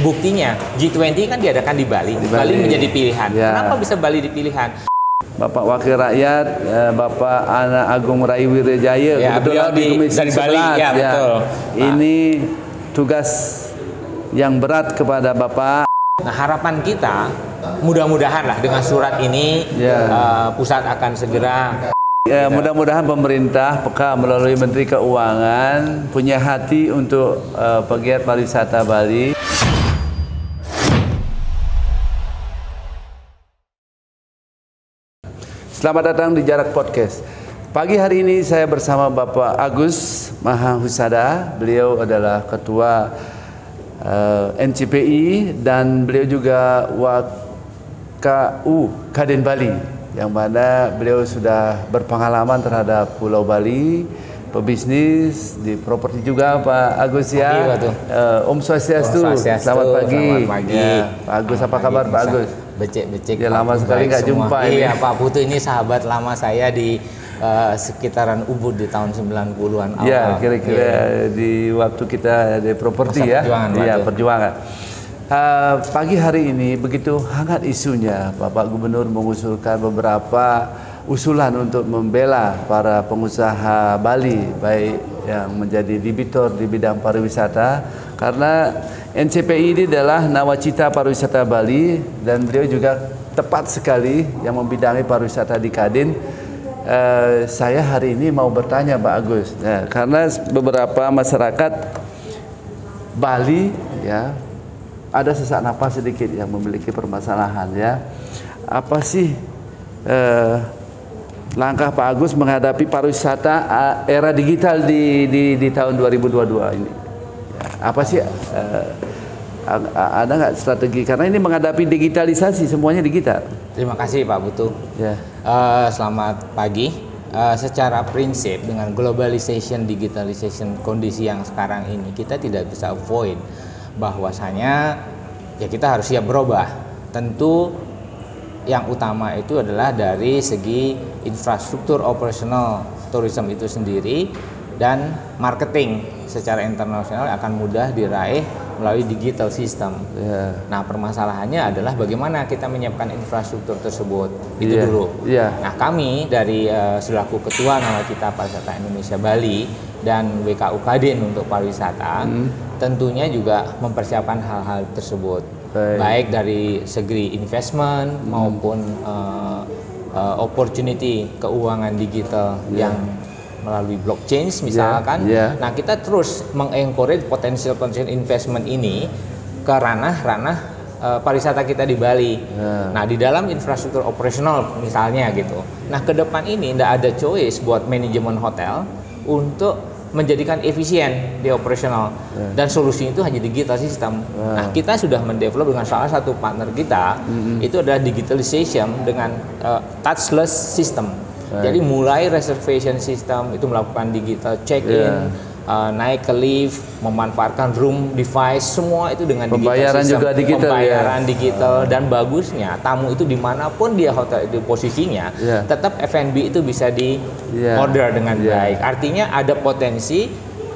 Buktinya G20 kan diadakan di Bali. Bali menjadi pilihan. Ya. Kenapa bisa Bali dipilihan? Bapak Wakil Rakyat, Bapak Anak Agung Rai Wirajaya, ya, beliau di Komisi dari 11, Bali, ya, betul. Ini tugas yang berat kepada Bapak. Nah, harapan kita mudah-mudahan lah dengan surat ini pusat akan segera. Ya, mudah-mudahan pemerintah peka melalui Menteri Keuangan punya hati untuk pegiat pariwisata Bali. Selamat datang di Jarak Podcast. Pagi hari ini saya bersama Bapak Agus Mahahusada. Beliau adalah Ketua NCPI dan beliau juga WKU Kadin Bali, yang mana beliau sudah berpengalaman terhadap Pulau Bali, pebisnis di properti juga Pak Agus ya. Om Swastiastu. Selamat pagi. Selamat pagi. Ya, Pak Agus, apa kabar Pak Agus? Becek-becek. Ya, lama sekali nggak jumpa ini. Iya Pak Putu, ini sahabat lama saya di sekitaran Ubud di tahun 90-an awal. Ya, kira-kira di waktu kita di properti ya. Iya, perjuangan. Pagi hari ini begitu hangat isunya, Bapak Gubernur mengusulkan beberapa usulan untuk membela para pengusaha Bali, baik yang menjadi debitur di bidang pariwisata, karena NCPI ini adalah nawacita pariwisata Bali dan beliau juga tepat sekali yang membidangi pariwisata di Kadin. Saya hari ini mau bertanya Pak Agus, karena beberapa masyarakat Bali ya ada sesak napas sedikit yang memiliki permasalahan ya. Apa sih langkah Pak Agus menghadapi pariwisata era digital di tahun 2022 ini? Apa sih ada nggak strategi, karena ini menghadapi digitalisasi, semuanya digital. Terima kasih Pak Putu. Ya. Selamat pagi. Secara prinsip dengan globalization, digitalization kondisi yang sekarang ini, kita tidak bisa avoid bahwasanya ya kita harus siap berubah. Tentu yang utama itu adalah dari segi infrastruktur operasional tourism itu sendiri, dan marketing secara internasional akan mudah diraih melalui digital system. Nah, permasalahannya adalah bagaimana kita menyiapkan infrastruktur tersebut. Itu dulu. Nah, kami dari selaku Ketua Nawacita Pariwisata Indonesia Bali dan WKU Kadin untuk pariwisata, tentunya juga mempersiapkan hal-hal tersebut. Baik dari segi investment maupun opportunity keuangan digital yang melalui blockchain misalkan. Nah, kita terus mengencourage potensial investment ini ke ranah-ranah pariwisata kita di Bali. Nah, di dalam infrastruktur operasional misalnya gitu. Nah, ke depan ini tidak ada choice buat manajemen hotel untuk menjadikan efisien di operasional, dan solusi itu hanya digital system. Nah, kita sudah mendevelop dengan salah satu partner kita, itu adalah digitalization dengan touchless system. Jadi mulai reservation system itu melakukan digital check-in, naik ke lift, memanfaatkan room device, semua itu dengan pembayaran digital system. Juga digital, pembayaran digital, dan bagusnya tamu itu dimanapun dia hotel itu posisinya, tetap F&B itu bisa di order dengan baik. Artinya ada potensi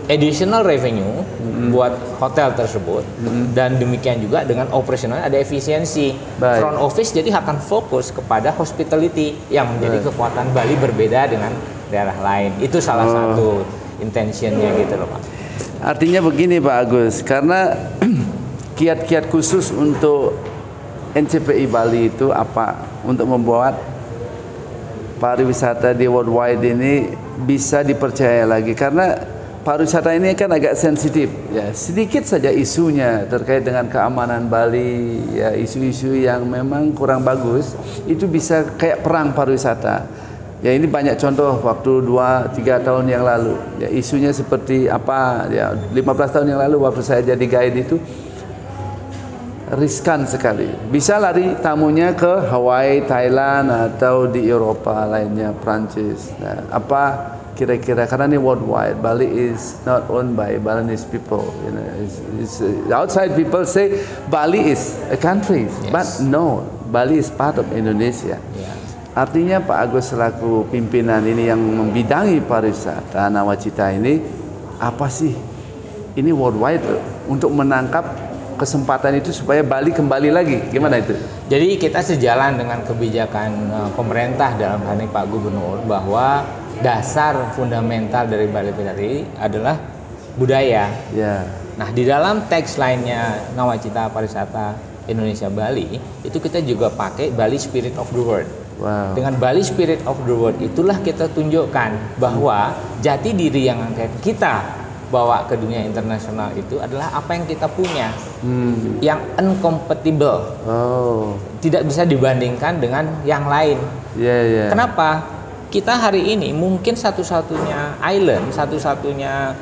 additional revenue buat hotel tersebut, dan demikian juga dengan operasional ada efisiensi. Front office jadi akan fokus kepada hospitality yang menjadi kekuatan Bali berbeda dengan daerah lain. Itu salah satu intentionnya gitu loh Pak. Artinya begini Pak Agus, karena kiat-kiat khusus untuk NCPI Bali itu apa untuk membuat pariwisata di worldwide ini bisa dipercaya lagi, karena pariwisata ini kan agak sensitif ya, sedikit saja isunya terkait dengan keamanan Bali ya, isu-isu yang memang kurang bagus itu bisa kayak perang pariwisata ya. Ini banyak contoh waktu 2-3 tahun yang lalu ya, isunya seperti apa ya, 15 tahun yang lalu waktu saya jadi guide itu riskan sekali, bisa lari tamunya ke Hawaii, Thailand, atau di Eropa lainnya, Prancis. Nah, apa kira-kira, karena ini worldwide, Bali is not owned by Balinese people, you know, it's, outside people say Bali is a country, but no, Bali is part of Indonesia. Artinya Pak Agus selaku pimpinan ini yang membidangi pariwisata Nawacita ini, apa sih ini worldwide loh, untuk menangkap kesempatan itu supaya Bali kembali lagi. Gimana itu? Jadi kita sejalan dengan kebijakan pemerintah dalam hal ini Pak Gubernur, bahwa dasar fundamental dari Bali tadi adalah budaya. Ya. Nah, di dalam tagline-nya Nawacita Pariwisata Indonesia Bali itu kita juga pakai Bali Spirit of the World. Wow. Dengan Bali Spirit of the World itulah kita tunjukkan bahwa jati diri yang kita bawa ke dunia internasional itu adalah apa yang kita punya, yang uncompatible, tidak bisa dibandingkan dengan yang lain. Kenapa? Kita hari ini mungkin satu-satunya island, satu-satunya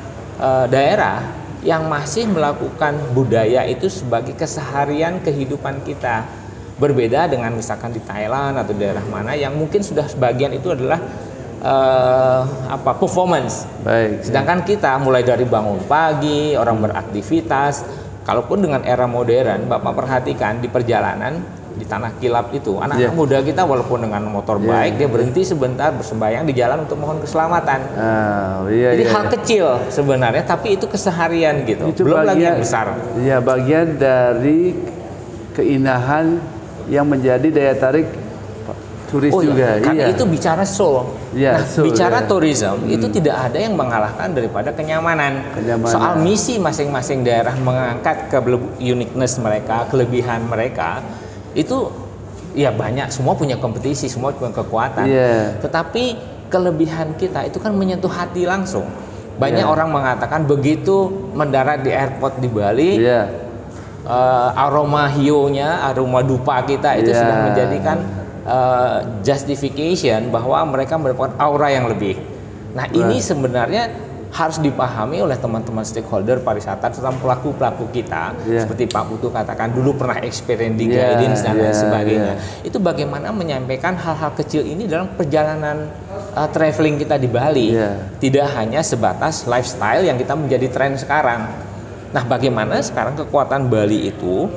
daerah yang masih melakukan budaya itu sebagai keseharian kehidupan kita. Berbeda dengan misalkan di Thailand atau daerah mana yang mungkin sudah sebagian itu adalah performance. Baik. Sedangkan kita mulai dari bangun pagi, orang beraktivitas. Kalaupun dengan era modern, Bapak perhatikan di perjalanan di Tanah Kilap itu, anak-anak muda kita walaupun dengan motor bike dia berhenti sebentar bersembahyang di jalan untuk mohon keselamatan. Jadi hal kecil sebenarnya, tapi itu keseharian gitu. Itu belum bagian, lagi yang besar. Iya, bagian dari keindahan yang menjadi daya tarik turis juga. Karena itu bicara soul. Bicara tourism itu tidak ada yang mengalahkan daripada kenyamanan. Soal misi masing-masing daerah mengangkat ke uniqueness mereka, kelebihan mereka, itu ya banyak, semua punya kompetisi, semua punya kekuatan. Tetapi kelebihan kita itu kan menyentuh hati langsung. Banyak orang mengatakan begitu mendarat di airport di Bali, aroma hionya, aroma dupa kita itu sudah menjadikan justification bahwa mereka mendapatkan aura yang lebih. Nah, ini sebenarnya harus dipahami oleh teman-teman stakeholder pariwisata, terutama pelaku-pelaku kita, seperti Pak Putu katakan dulu pernah experience di guidance dan lain sebagainya. Itu bagaimana menyampaikan hal-hal kecil ini dalam perjalanan traveling kita di Bali. Tidak hanya sebatas lifestyle yang kita menjadi tren sekarang. Nah, bagaimana sekarang kekuatan Bali itu,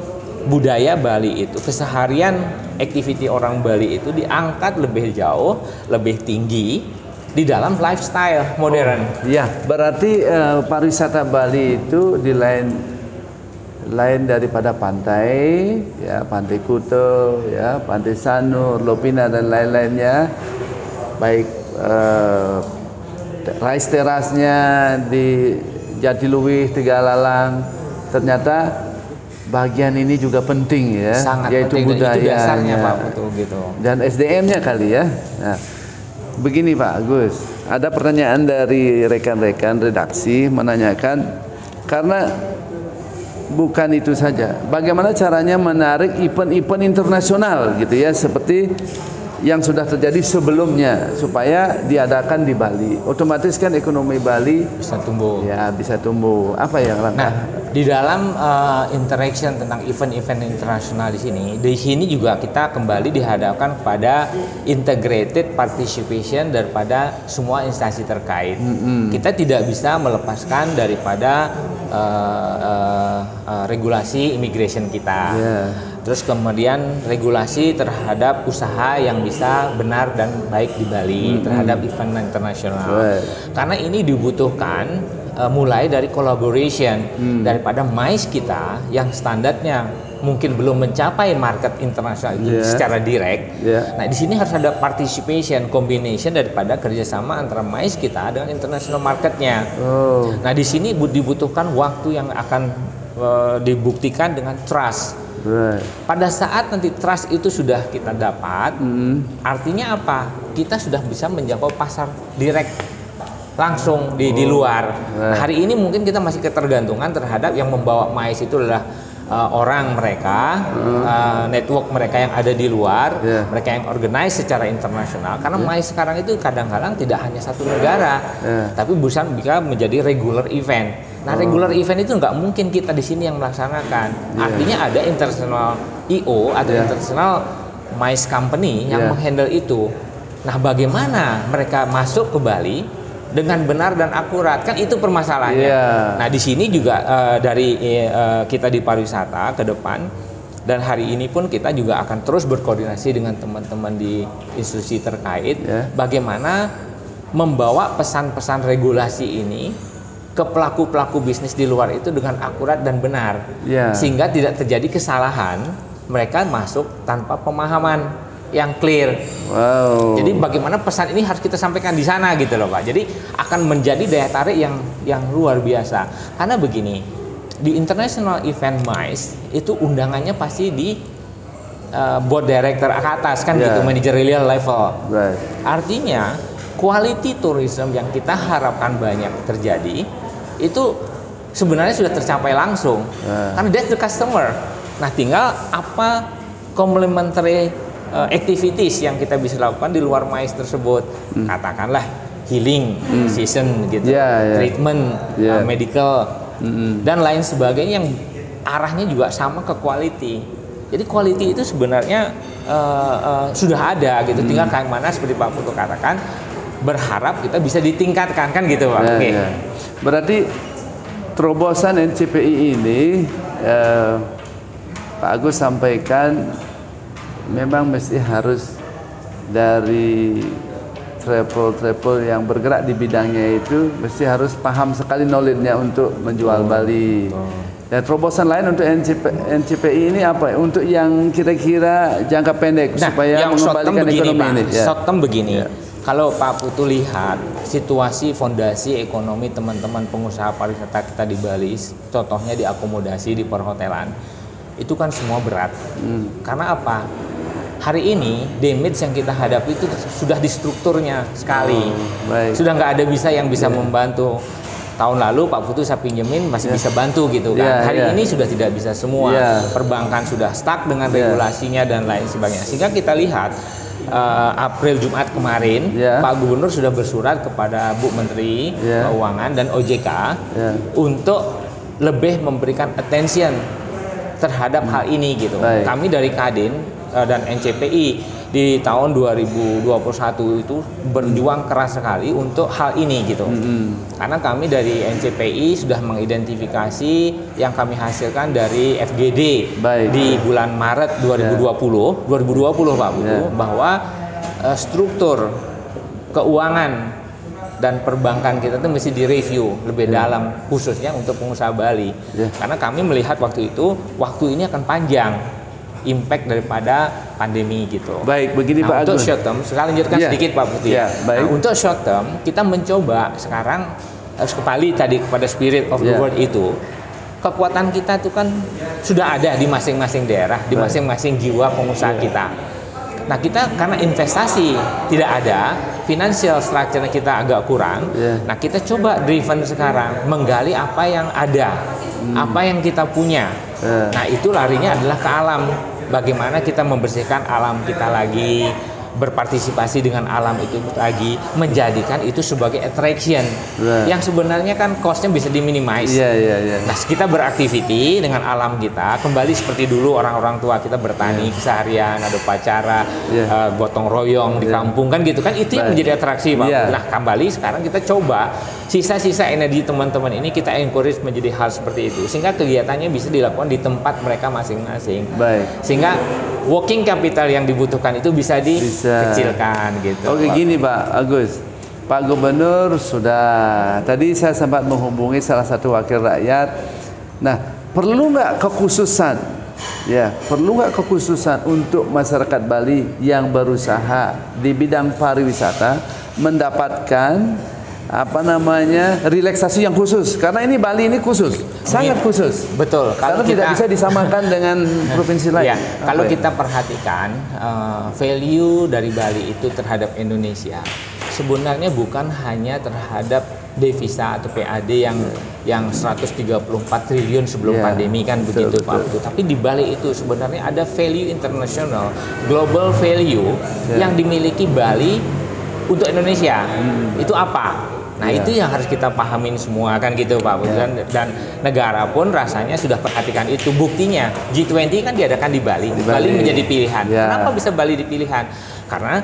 budaya Bali itu, keseharian activity orang Bali itu diangkat lebih jauh, lebih tinggi di dalam lifestyle modern. Berarti pariwisata Bali itu di lain daripada pantai, Pantai Kuta, Pantai Sanur, Lopina dan lain-lainnya, baik rice terasnya di Jatiluwih, Tegalalang, ternyata bagian ini juga penting sangat yaitu penting, budayanya, itu dasarnya Pak, betul gitu. Dan SDM-nya kali ya. Nah, begini Pak Agus, ada pertanyaan dari rekan-rekan redaksi menanyakan, karena bukan itu saja, bagaimana caranya menarik event-event internasional gitu ya, seperti yang sudah terjadi sebelumnya supaya diadakan di Bali. Otomatis kan ekonomi Bali bisa tumbuh. Bisa tumbuh. Apa yang langkah? Nah, di dalam interaction tentang event-event internasional di sini juga kita kembali dihadapkan pada integrated participation daripada semua instansi terkait. Kita tidak bisa melepaskan daripada regulasi immigration kita. Terus kemudian regulasi terhadap usaha yang bisa benar dan baik di Bali terhadap event internasional. Karena ini dibutuhkan mulai dari collaboration daripada MICE kita yang standarnya mungkin belum mencapai market internasional itu secara direct. Nah, di sini harus ada participation, combination daripada kerjasama antara MICE kita dengan international marketnya. Nah, di sini dibutuhkan waktu yang akan dibuktikan dengan trust. Pada saat nanti trust itu sudah kita dapat, artinya apa? Kita sudah bisa menjangkau pasar direct langsung di luar. Nah, hari ini mungkin kita masih ketergantungan terhadap yang membawa MICE itu adalah orang mereka, network mereka yang ada di luar, mereka yang organize secara internasional. Karena MICE sekarang itu kadang-kadang tidak hanya satu negara, tapi bisa menjadi regular event. Nah, regular event itu nggak mungkin kita di sini yang melaksanakan. Artinya ada international IO atau international MICE company yang menghandle itu. Nah, bagaimana mereka masuk ke Bali dengan benar dan akurat, kan itu permasalahannya. Nah, di sini juga dari kita di pariwisata ke depan, dan hari ini pun kita juga akan terus berkoordinasi dengan teman-teman di institusi terkait, bagaimana membawa pesan-pesan regulasi ini ke pelaku-pelaku bisnis di luar itu dengan akurat dan benar, sehingga tidak terjadi kesalahan mereka masuk tanpa pemahaman yang clear. Jadi bagaimana pesan ini harus kita sampaikan di sana gitu loh Pak. Jadi akan menjadi daya tarik yang luar biasa. Karena begini, di International Event MICE itu undangannya pasti di board director ke atas kan gitu, managerial level. Artinya quality tourism yang kita harapkan banyak terjadi itu sebenarnya sudah tercapai langsung, karena that's the customer. Nah, tinggal apa complementary activities yang kita bisa lakukan di luar MICE tersebut. Katakanlah healing season gitu, treatment, medical, dan lain sebagainya yang arahnya juga sama ke quality. Jadi quality itu sebenarnya sudah ada gitu, tinggal kayak mana seperti Pak Putu katakan, berharap kita bisa ditingkatkan kan gitu Pak. Berarti terobosan NCPI ini Pak Agus sampaikan memang mesti harus dari travel yang bergerak di bidangnya itu mesti harus paham sekali knowledge-nya untuk menjual Bali. Dan terobosan lain untuk NCPI ini apa? Untuk yang kira-kira jangka pendek supaya mengembalikan ekonomi ini. Short term begini. Kalau Pak Putu lihat situasi fondasi ekonomi teman-teman pengusaha pariwisata kita di Bali, contohnya di akomodasi, di perhotelan, itu kan semua berat. Karena apa? Hari ini damage yang kita hadapi itu sudah di strukturnya sekali. Sudah nggak ada yang bisa membantu. Tahun lalu Pak Putu saya pinjemin masih bisa bantu gitu kan. Hari ini sudah tidak bisa semua. Perbankan sudah stuck dengan regulasinya dan lain sebagainya. Sehingga kita lihat April Jumat kemarin Pak Gubernur sudah bersurat kepada Bu Menteri Keuangan dan OJK untuk lebih memberikan attention terhadap hal ini gitu. Kami dari Kadin dan NCPI di tahun 2021 itu berjuang keras sekali untuk hal ini gitu. Karena kami dari NCPI sudah mengidentifikasi yang kami hasilkan dari FGD di bulan Maret 2020 Pak Putu, bahwa struktur keuangan dan perbankan kita itu mesti direview lebih dalam, khususnya untuk pengusaha Bali. Karena kami melihat waktu itu, waktu ini akan panjang impact daripada pandemi gitu. Baik, begini Pak Agus. Untuk short term, saya lanjutkan sedikit Pak Putih. Untuk short term, kita mencoba sekarang harus kembali tadi kepada spirit of the world itu. Kekuatan kita itu kan sudah ada di masing-masing daerah, di masing-masing jiwa pengusaha kita. Nah, kita karena investasi tidak ada, financial structure kita agak kurang. Nah, kita coba driven sekarang menggali apa yang ada, apa yang kita punya. Nah, itu larinya adalah ke alam. Bagaimana kita membersihkan alam kita lagi, berpartisipasi dengan alam itu lagi, menjadikan itu sebagai attraction yang sebenarnya kan cost-nya bisa diminimize. Nah, kita beraktiviti dengan alam kita, kembali seperti dulu orang-orang tua kita bertani keseharian, ada upacara, gotong royong di kampung kan gitu kan, itu yang menjadi atraksi Pak. Nah, kembali sekarang kita coba sisa-sisa energi teman-teman ini kita encourage menjadi hal seperti itu, sehingga kegiatannya bisa dilakukan di tempat mereka masing-masing. Sehingga working capital yang dibutuhkan itu bisa dikecilkan gitu. Oke, gini Pak Agus, Pak Gubernur sudah tadi saya sempat menghubungi salah satu wakil rakyat. Nah, perlu nggak kekhususan? Perlu nggak kekhususan untuk masyarakat Bali yang berusaha di bidang pariwisata mendapatkan relaksasi yang khusus, karena ini Bali ini khusus, sangat khusus. Betul. Karena tidak bisa disamakan dengan provinsi lain. Kalau kita perhatikan value dari Bali itu terhadap Indonesia sebenarnya bukan hanya terhadap devisa atau PAD yang 134 triliun sebelum pandemi kan begitu Pak Putu. Tapi di Bali itu sebenarnya ada value internasional, global value yang dimiliki Bali untuk Indonesia. Itu apa? Nah, itu yang harus kita pahamin semua kan gitu Pak Putu. Dan negara pun rasanya sudah perhatikan itu. Buktinya G20 kan diadakan di Bali. Bali menjadi pilihan. Kenapa bisa Bali dipilihan? Karena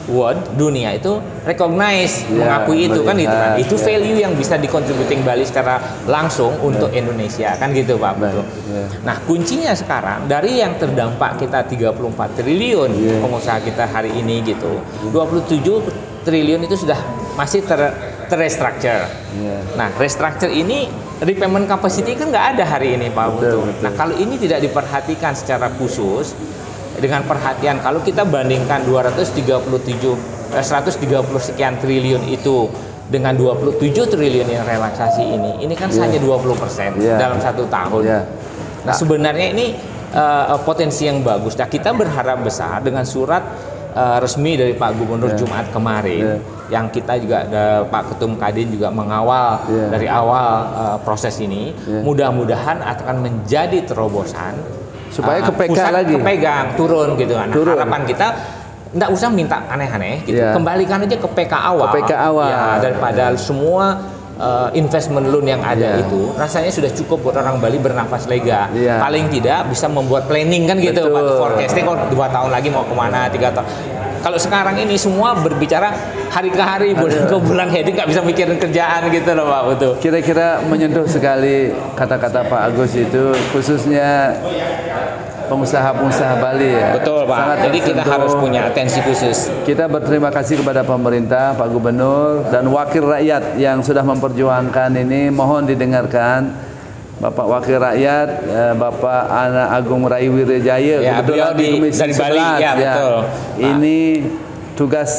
world, dunia itu recognize, mengakui itu kan gitu kan. Itu value yang bisa dikontributing Bali secara langsung untuk Indonesia kan gitu Pak Putu. Nah, kuncinya sekarang dari yang terdampak kita 34 triliun pengusaha kita hari ini gitu. 27 triliun itu sudah masih terrestructure. Nah, restructure ini repayment capacity kan nggak ada hari ini Pak Putu. Nah, kalau ini tidak diperhatikan secara khusus dengan perhatian, kalau kita bandingkan 130 sekian triliun itu dengan 27 triliun yang relaksasi ini kan hanya 20% dalam 1 tahun. Nah, sebenarnya ini potensi yang bagus. Nah, kita berharap besar dengan surat resmi dari Pak Gubernur Jumat kemarin, yang kita juga Pak Ketum Kadin juga mengawal dari awal proses ini, mudah-mudahan akan menjadi terobosan supaya kepegang turun gitu kan. Nah, harapan kita nggak usah minta aneh-aneh gitu, kembalikan aja ke PK awal, ya, daripada semua investment loan yang ada itu rasanya sudah cukup buat orang Bali bernafas lega. Paling tidak bisa membuat planning kan gitu, Pak, forecasting 2 tahun lagi mau kemana, 3 tahun. Kalau sekarang ini semua berbicara hari ke hari, bulan ke bulan, jadi nggak bisa mikirin kerjaan gitu loh Pak. Betul. Kira-kira menyentuh sekali kata-kata Pak Agus itu, khususnya pengusaha-pengusaha Bali ya. Betul Pak. Sangat jadi kita harus punya atensi khusus. Kita berterima kasih kepada pemerintah, Pak Gubernur, dan wakil rakyat yang sudah memperjuangkan ini. Mohon didengarkan Bapak Wakil Rakyat, Bapak Ana Agung Rai Wirajaya, kebetulan di Komisi 11, Bali, betul. Ini tugas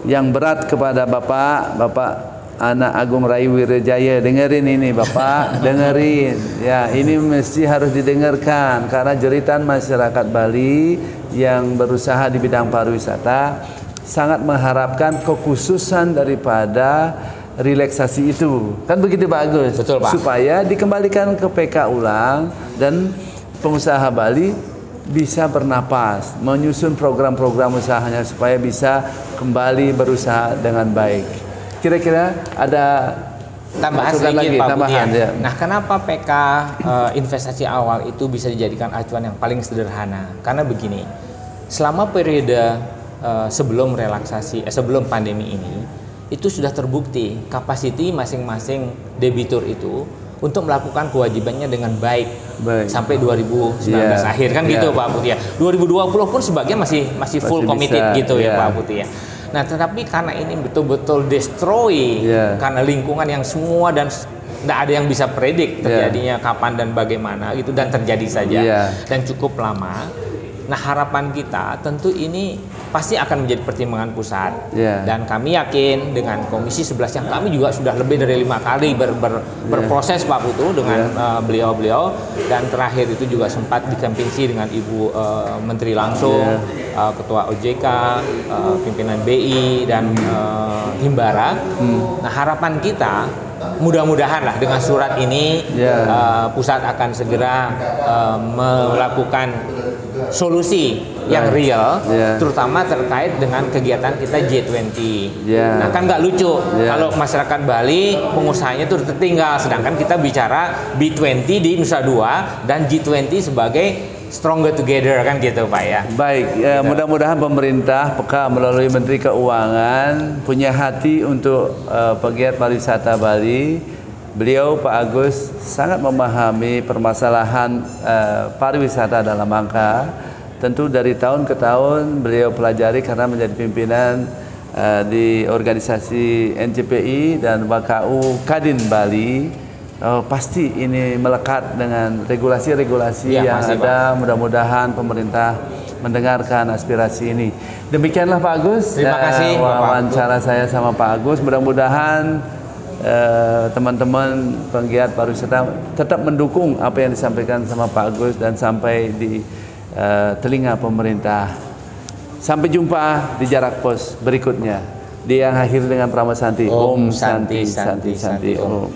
yang berat kepada Bapak Anak Agung Rai Wirajaya. Dengerin ini Bapak, dengerin. Ya, ini mesti harus didengarkan karena jeritan masyarakat Bali yang berusaha di bidang pariwisata sangat mengharapkan kekhususan daripada relaksasi itu. Kan begitu Pak Agus? Betul Pak. Supaya dikembalikan ke PK ulang dan pengusaha Bali bisa bernapas, menyusun program-program usahanya supaya bisa kembali berusaha dengan baik. Kira-kira ada tambahan sedikit Pak Budi. Nah, kenapa PK investasi awal itu bisa dijadikan acuan yang paling sederhana? Karena begini, selama periode sebelum relaksasi, sebelum pandemi ini, itu sudah terbukti kapasiti masing-masing debitur itu untuk melakukan kewajibannya dengan baik. Sampai 2019 akhir kan gitu Pak Putih ya. 2020 pun sebagian masih full committed gitu ya Pak Putih ya. Nah, tetapi karena ini betul-betul destroy karena lingkungan yang semua dan tidak ada yang bisa predik terjadinya kapan dan bagaimana gitu, dan terjadi saja dan cukup lama. Nah, harapan kita tentu ini pasti akan menjadi pertimbangan pusat, dan kami yakin dengan Komisi 11 yang kami juga sudah lebih dari 5 kali berproses Pak Putu dengan beliau-beliau, dan terakhir itu juga sempat dikempinsi dengan Ibu Menteri langsung, Ketua OJK, pimpinan BI dan Himbara. Nah, harapan kita mudah-mudahan lah dengan surat ini pusat akan segera melakukan solusi yang real, terutama terkait dengan kegiatan kita G20. Nah, kan nggak lucu kalau masyarakat Bali pengusahanya itu tertinggal, sedangkan kita bicara B20 di Nusa Dua dan G20 sebagai stronger together kan gitu Pak ya. Baik, mudah-mudahan pemerintah peka melalui Menteri Keuangan punya hati untuk pegiat pariwisata Bali. Beliau Pak Agus sangat memahami permasalahan pariwisata dalam angka. Tentu dari tahun ke tahun beliau pelajari karena menjadi pimpinan di organisasi NCPI dan WKU Kadin Bali. Pasti ini melekat dengan regulasi-regulasi yang ada. Mudah-mudahan pemerintah mendengarkan aspirasi ini. Demikianlah Pak Agus. Terima kasih wawancara saya sama Pak Agus. Mudah-mudahan teman-teman penggiat pariwisata tetap mendukung apa yang disampaikan sama Pak Agus dan sampai di telinga pemerintah. Sampai jumpa di Jarak Pos berikutnya. Dia yang akhir dengan Prama Santi. Om Santi Santi Santi Om.